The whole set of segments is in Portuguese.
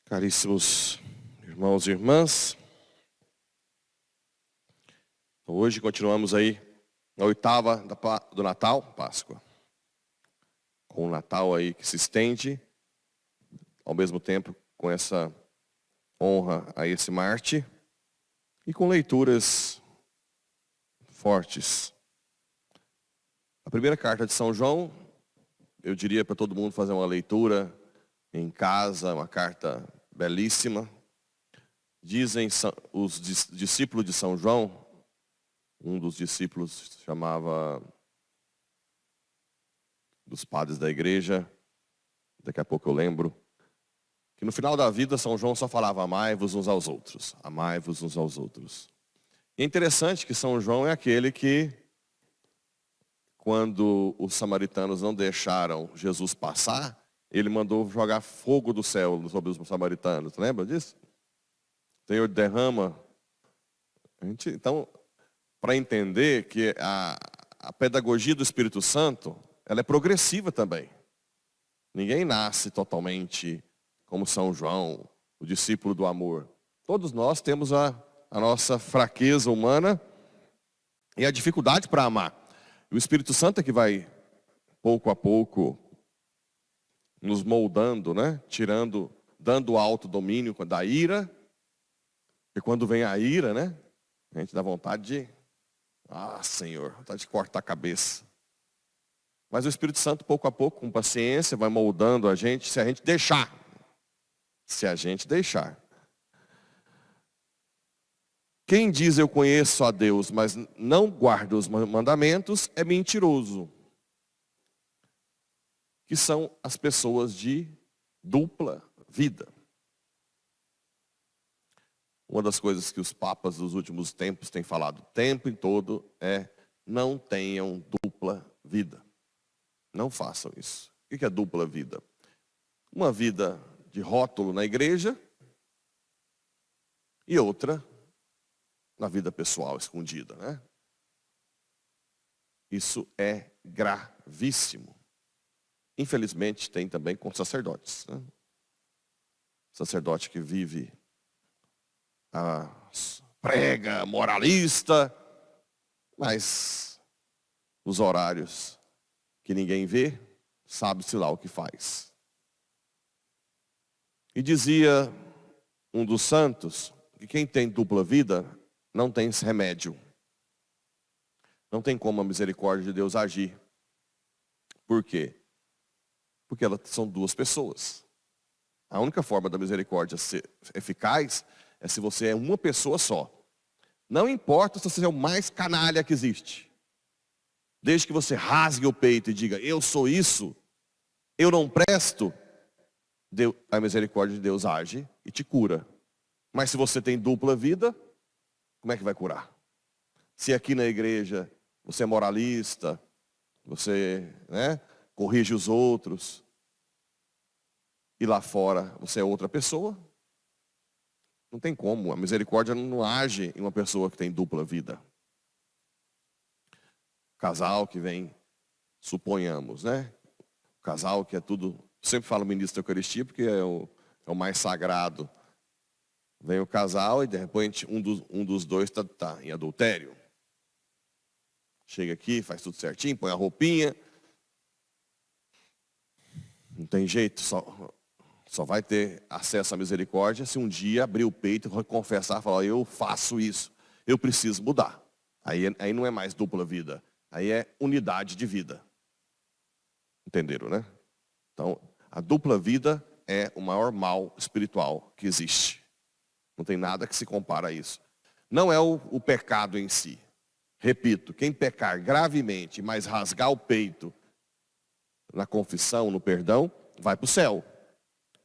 Caríssimos irmãos e irmãs, hoje continuamos aí na oitava do Natal, Páscoa, com o Natal aí que se estende, ao mesmo tempo com essa honra a esse Marte e com leituras fortes. A primeira carta de São João, eu diria para todo mundo fazer uma leitura em casa, uma carta belíssima. Dizem os discípulos de São João, um dos discípulos chamava dos padres da igreja, daqui a pouco eu lembro, que no final da vida São João só falava amai-vos uns aos outros, amai-vos uns aos outros. E é interessante que São João é aquele que, quando os samaritanos não deixaram Jesus passar, ele mandou jogar fogo do céu sobre os samaritanos. Lembra disso? O Senhor derrama. Então, para entender que a pedagogia do Espírito Santo, ela é progressiva também. Ninguém nasce totalmente como São João, o discípulo do amor. Todos nós temos a nossa fraqueza humana e a dificuldade para amar. E o Espírito Santo é que vai, pouco a pouco, nos moldando, né? Dando o autodomínio da ira. E quando vem a ira, né? A gente dá vontade de, Senhor, vontade de cortar a cabeça. Mas o Espírito Santo, pouco a pouco, com paciência, vai moldando a gente, se a gente deixar. Se a gente deixar. Quem diz eu conheço a Deus, mas não guarda os mandamentos, é mentiroso. Que são as pessoas de dupla vida. Uma das coisas que os papas dos últimos tempos têm falado o tempo todo é: não tenham dupla vida. Não façam isso. O que é dupla vida? Uma vida de rótulo na igreja e outra na vida pessoal escondida, né? Isso é gravíssimo. Infelizmente tem também com sacerdotes, né? Sacerdote que vive prega, moralista, mas os horários que ninguém vê, sabe-se lá o que faz. E dizia um dos santos que quem tem dupla vida não tem esse remédio. Não tem como a misericórdia de Deus agir. Por quê? Porque elas são duas pessoas. A única forma da misericórdia ser eficaz é se você é uma pessoa só. Não importa se você é o mais canalha que existe. Desde que você rasgue o peito e diga, eu sou isso, eu não presto, a misericórdia de Deus age e te cura. Mas se você tem dupla vida, como é que vai curar? Se aqui na igreja você é moralista, você, né, corrige os outros, e lá fora você é outra pessoa, não tem como. A misericórdia não age em uma pessoa que tem dupla vida. O casal que vem, suponhamos, né? O casal que é tudo, sempre falo ministro da Eucaristia porque é o mais sagrado. Vem o casal e de repente um dos dois está em adultério. Chega aqui, faz tudo certinho, põe a roupinha. Não tem jeito, só vai ter acesso à misericórdia se um dia abrir o peito e confessar, falar, eu faço isso, eu preciso mudar. Aí não é mais dupla vida, aí é unidade de vida. Entenderam, né? Então, a dupla vida é o maior mal espiritual que existe. Não tem nada que se compara a isso. Não é o pecado em si. Repito, quem pecar gravemente, mas rasgar o peito na confissão, no perdão, vai para o céu.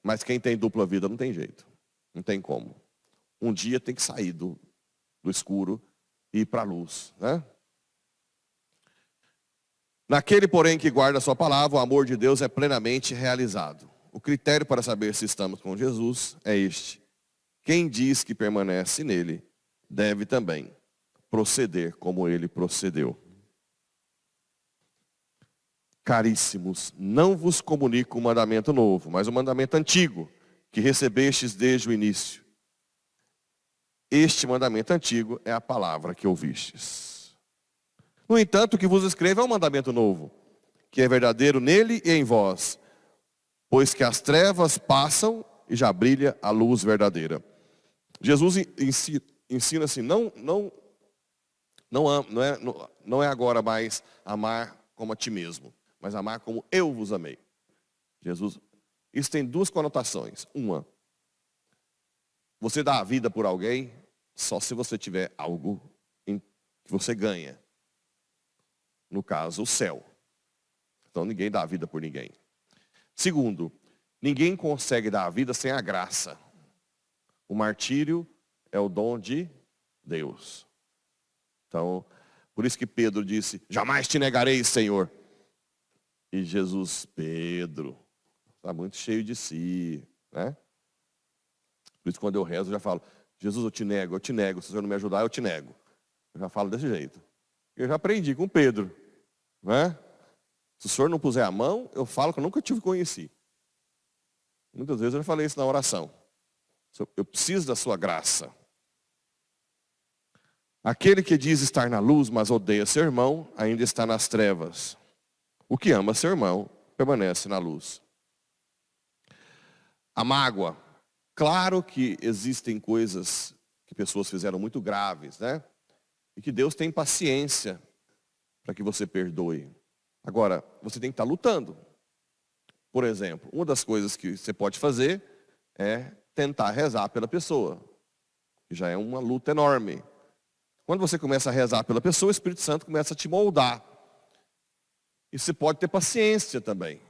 Mas quem tem dupla vida não tem jeito. Não tem como. Um dia tem que sair do escuro e ir para a luz, né? Naquele, porém, que guarda a sua palavra, o amor de Deus é plenamente realizado. O critério para saber se estamos com Jesus é este: Quem diz que permanece nele, deve também proceder como ele procedeu. Caríssimos, não vos comunico um mandamento novo, mas um mandamento antigo, que recebestes desde o início. Este mandamento antigo é a palavra que ouvistes. No entanto, o que vos escrevo é um mandamento novo, que é verdadeiro nele e em vós, pois que as trevas passam e já brilha a luz verdadeira. Jesus ensina assim, não é agora mais amar como a ti mesmo, mas amar como eu vos amei. Isso tem duas conotações. Uma, você dá a vida por alguém só se você tiver algo que você ganha. No caso, o céu. Então ninguém dá a vida por ninguém. Segundo, ninguém consegue dar a vida sem a graça. O martírio é o dom de Deus. Então, por isso que Pedro disse, jamais te negarei, Senhor. E Jesus, Pedro, está muito cheio de si, né? Por isso quando eu rezo, eu já falo, Jesus, eu te nego. Se o Senhor não me ajudar, eu te nego. Eu já falo desse jeito. Eu já aprendi com Pedro, né? Se o Senhor não puser a mão, eu falo que eu nunca te conheci. Muitas vezes eu já falei isso na oração. Eu preciso da sua graça. Aquele que diz estar na luz, mas odeia seu irmão, ainda está nas trevas. O que ama seu irmão, permanece na luz. A mágoa. Claro que existem coisas que pessoas fizeram muito graves, né? E que Deus tem paciência para que você perdoe. Agora, você tem que estar lutando. Por exemplo, uma das coisas que você pode fazer é tentar rezar pela pessoa. Que já é uma luta enorme. Quando você começa a rezar pela pessoa, o Espírito Santo começa a te moldar. E você pode ter paciência também.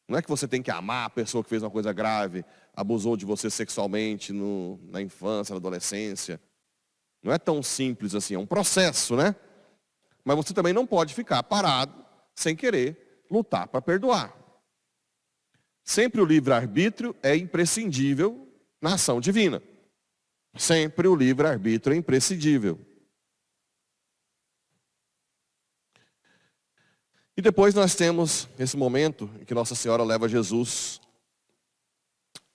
Não é que você tem que amar a pessoa que fez uma coisa grave, abusou de você sexualmente na infância, na adolescência. Não é tão simples assim, é um processo, né? Mas você também não pode ficar parado, sem querer lutar para perdoar. Sempre o livre-arbítrio é imprescindível na ação divina. Sempre o livre-arbítrio é imprescindível. E depois nós temos esse momento em que Nossa Senhora leva Jesus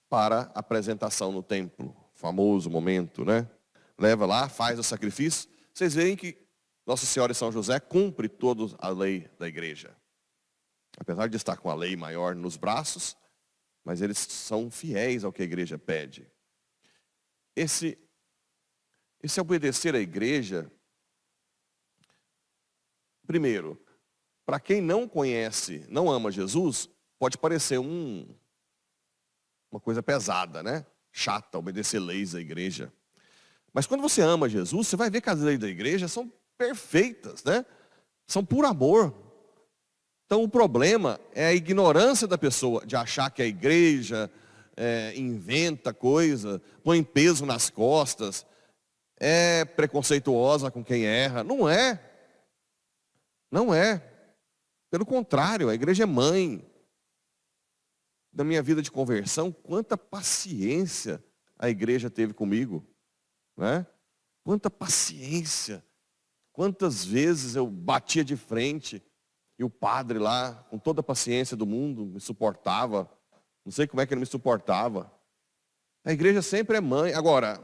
para a apresentação no templo. Famoso momento, né? Leva lá, faz o sacrifício. Vocês veem que Nossa Senhora e São José cumpre toda a lei da igreja. Apesar de estar com a lei maior nos braços, mas eles são fiéis ao que a igreja pede. Esse obedecer à igreja, primeiro, para quem não conhece, não ama Jesus, pode parecer uma coisa pesada, né? Chata, obedecer leis da igreja. Mas quando você ama Jesus, você vai ver que as leis da igreja são perfeitas, né? São por amor. Então o problema é a ignorância da pessoa de achar que a igreja inventa coisa, põe peso nas costas, é preconceituosa com quem erra. Não é. Não é. Pelo contrário, a igreja é mãe. Na minha vida de conversão, quanta paciência a igreja teve comigo. Né? Quanta paciência. Quantas vezes eu batia de frente e o padre lá, com toda a paciência do mundo, me suportava. Não sei como é que ele me suportava. A igreja sempre é mãe. Agora,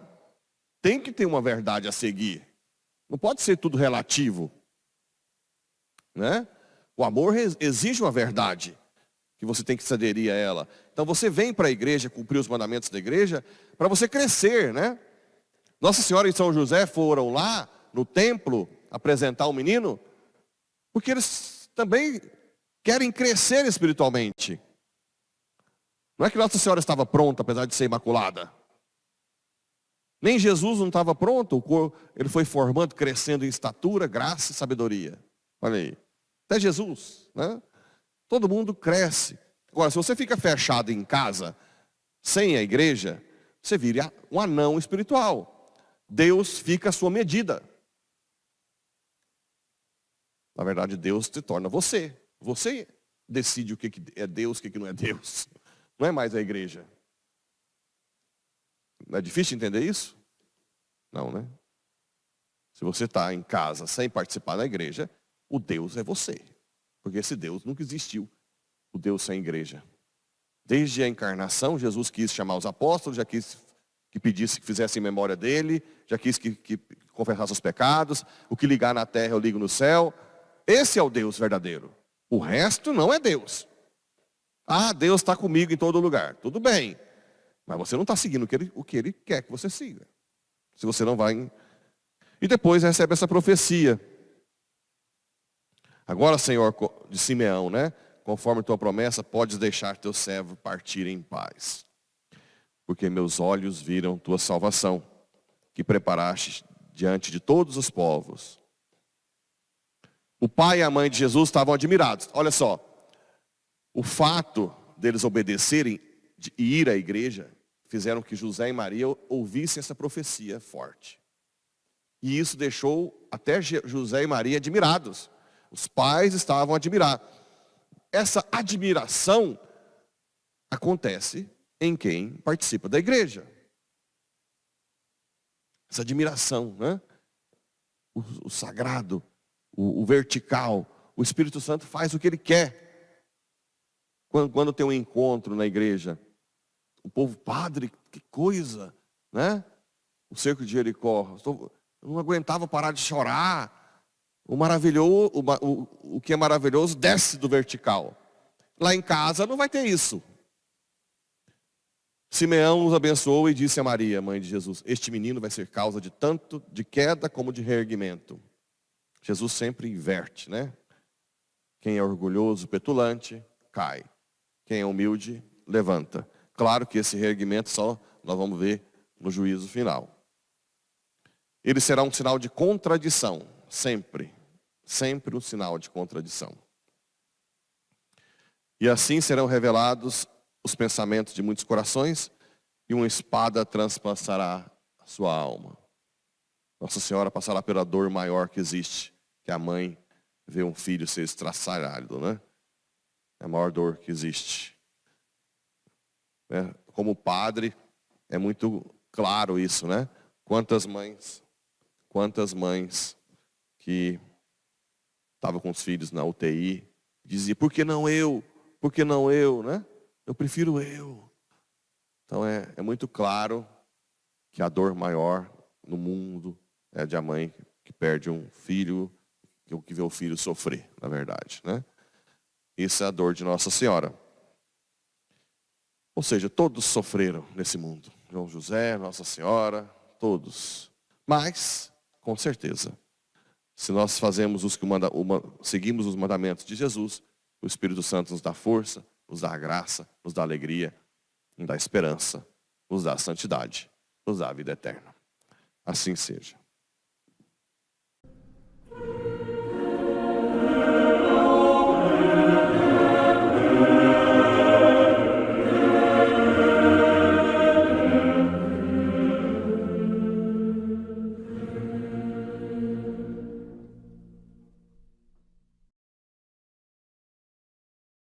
tem que ter uma verdade a seguir. Não pode ser tudo relativo. Né? O amor exige uma verdade, que você tem que se aderir a ela. Então você vem para a igreja, cumprir os mandamentos da igreja, para você crescer, né? Nossa Senhora e São José foram lá, no templo, apresentar o menino, porque eles também querem crescer espiritualmente. Não é que Nossa Senhora estava pronta, apesar de ser imaculada. Nem Jesus não estava pronto, ele foi formando, crescendo em estatura, graça e sabedoria. Olha aí. Até Jesus, né? Todo mundo cresce. Agora, se você fica fechado em casa, sem a igreja, você vira um anão espiritual. Deus fica à sua medida. Na verdade, Deus se torna você. Você decide o que é Deus, o que não é Deus. Não é mais a igreja. Não é difícil entender isso? Não, né? Se você está em casa sem participar da igreja, o Deus é você. Porque esse Deus nunca existiu, o Deus sem igreja. Desde a encarnação, Jesus quis chamar os apóstolos, já quis que pedisse que fizessem memória dele, já quis que confessasse os pecados, o que ligar na terra eu ligo no céu. Esse é o Deus verdadeiro. O resto não é Deus. Ah, Deus está comigo em todo lugar. Tudo bem. Mas você não está seguindo o que ele quer que você siga. Se você não vai... E depois recebe essa profecia. Agora, Senhor, de Simeão, né? Conforme tua promessa, podes deixar teu servo partir em paz. Porque meus olhos viram tua salvação, que preparaste diante de todos os povos. O pai e a mãe de Jesus estavam admirados. Olha só, o fato deles obedecerem e ir à igreja, fizeram que José e Maria ouvissem essa profecia forte. E isso deixou até José e Maria admirados. Os pais estavam admirados. Essa admiração acontece em quem participa da igreja. Essa admiração, né? O sagrado, o vertical. O Espírito Santo faz o que ele quer. Quando tem um encontro na igreja, o povo, padre, que coisa, né? O cerco de Jericó. Eu não aguentava parar de chorar. O que é maravilhoso desce do vertical. Lá em casa não vai ter isso. Simeão os abençoou e disse a Maria, mãe de Jesus: este menino vai ser causa de tanto de queda como de reerguimento. Jesus sempre inverte, né? Quem é orgulhoso, petulante, cai. Quem é humilde, levanta. Claro que esse reerguimento só nós vamos ver no juízo final. Ele será um sinal de contradição, sempre. Sempre um sinal de contradição. E assim serão revelados os pensamentos de muitos corações, e uma espada transpassará a sua alma. Nossa Senhora passará pela dor maior que existe, que a mãe vê um filho ser estraçalhado, né? É a maior dor que existe. Como padre, é muito claro isso, né? Quantas mães que estavam com os filhos na UTI, diziam, por que não eu? Por que não eu, né? Eu prefiro eu. Então é muito claro que a dor maior no mundo é de a mãe que perde um filho, que vê o filho sofrer, na verdade, né? Isso é a dor de Nossa Senhora. Ou seja, todos sofreram nesse mundo. João José, Nossa Senhora, todos. Mas, com certeza, se nós fazemos seguimos os mandamentos de Jesus, o Espírito Santo nos dá força, nos dá a graça, nos dá alegria, nos dá esperança, nos dá a santidade, nos dá a vida eterna. Assim seja.